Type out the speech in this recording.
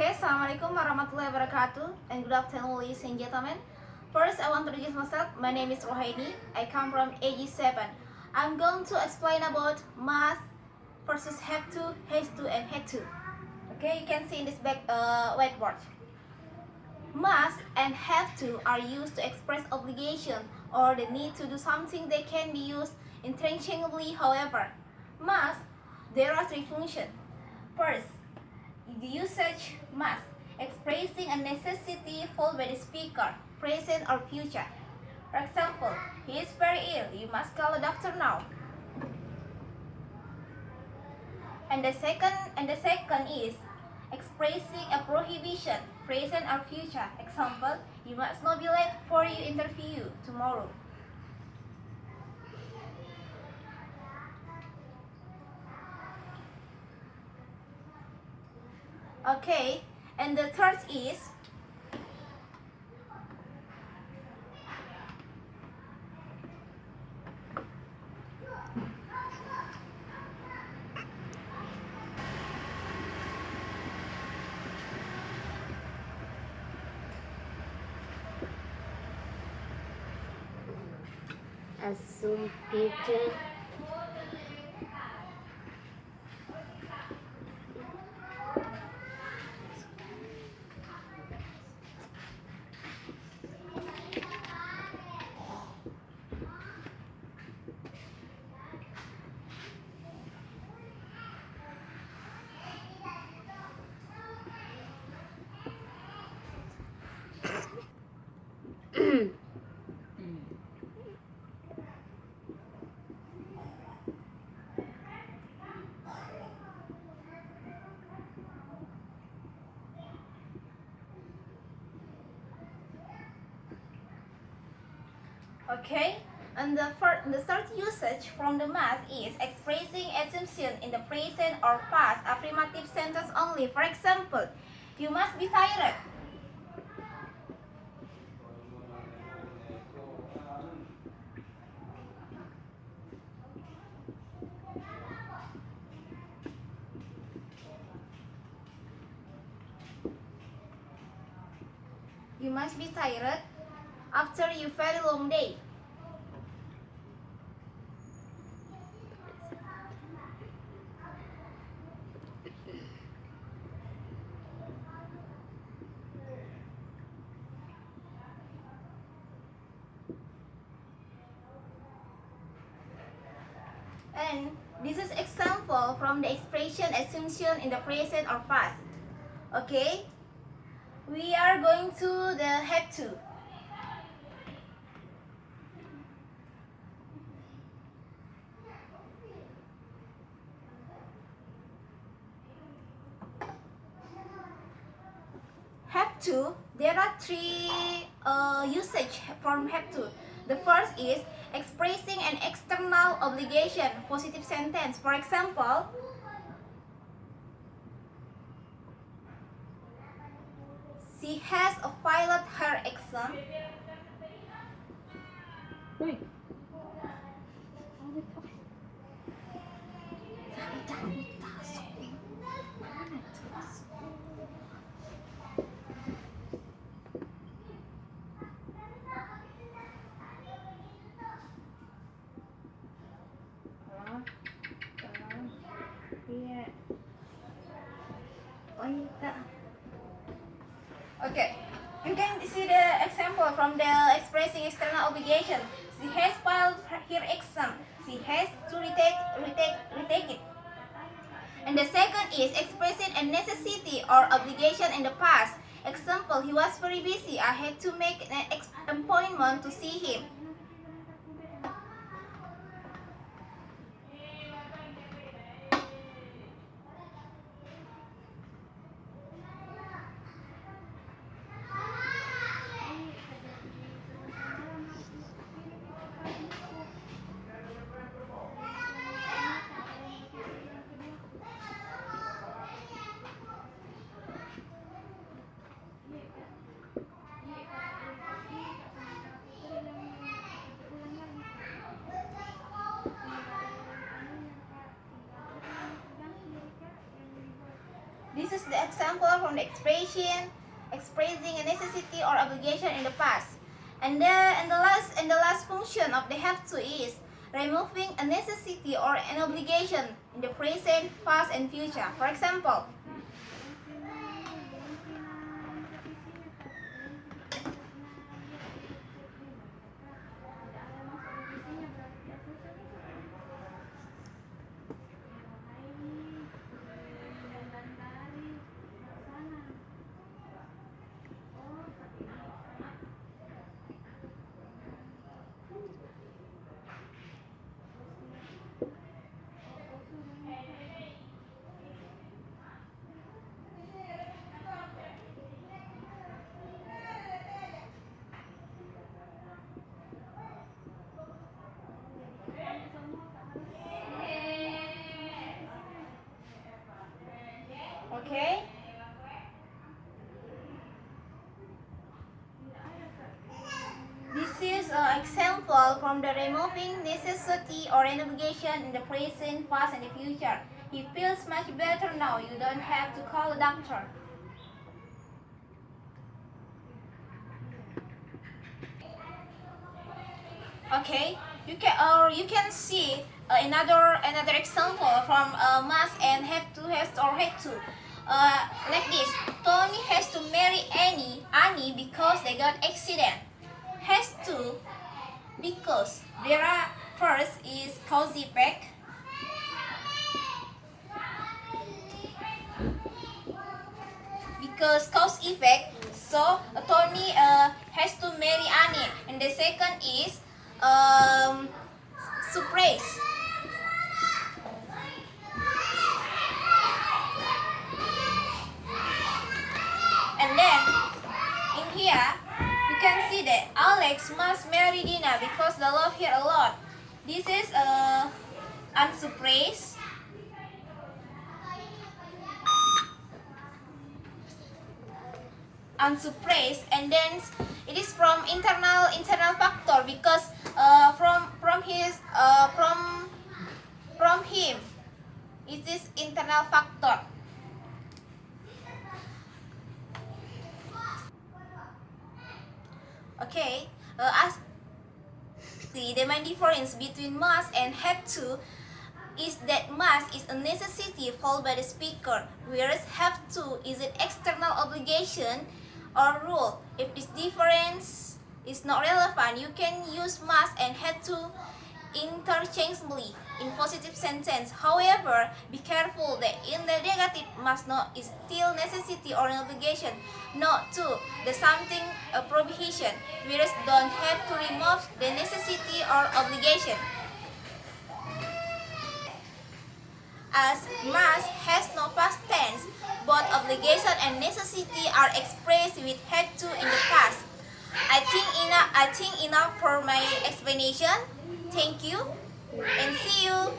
Okay, Assalamualaikum warahmatullahi wabarakatuh, and good afternoon, ladies and gentlemen. First, I want to introduce myself. My name is ROHAENI. I come from AG7. I'm going to explain about must versus have to, has to, and had to. Okay, you can see in this whiteboard. Must and have to are used to express obligation or the need to do something. They can be used interchangeably. However, must, there are three functions. First, the usage must, expressing a necessity followed by the speaker, present or future. For example, he is very ill, you must call a doctor now. And the second is expressing a prohibition, present or future. Example, you must not be late for your interview tomorrow. Okay, and the third is assumption. okay, and the third usage from the must is expressing assumption in the present or past affirmative sentence only. For example, you must be tired. You must be tired after your very long day. And this is example from the expression assumption in the present or past. Okay, we are going to the have to. Have to, there are three usage from have to. The first is expressing an external obligation, positive sentence. For example, she has filed her exam. Okay, you can see the example from the expressing external obligation. She has filed her exam. She has to retake it. And the second is expressing a necessity or obligation in the past. Example, he was very busy. I had to make an appointment to see him. This is the example from the expression expressing a necessity or obligation in the past. And the last function of the have to is removing a necessity or an obligation in the present, past, and future. For example, okay? This is an example from the removing necessity or an obligation in the present, past, and the future. He feels much better now. You don't have to call a doctor. Okay, you can see another example from must and have to or had to. Like this, Tony has to marry Annie because they got accident. Has to because there are first is cause effect. Because cause effect, so Tony has to marry Annie, and the second is surprise. And then in here you can see that Alex must marry Dina because they love her a lot. This is unsurprise. Unsurprised, and then it is from internal factor because from him it is internal factor. Okay, as the main difference between must and have to is that must is a necessity followed by the speaker, whereas have to is an external obligation or rule. If this difference is not relevant, you can use must and have to interchangeably in positive sentence. However, be careful that in the negative must not is still necessity or an obligation, not to the something a prohibition, whereas don't have to remove the necessity or obligation. As must has no past tense, both obligation and necessity are expressed with had to in the past. I think enough for my explanation. Thank you and see you.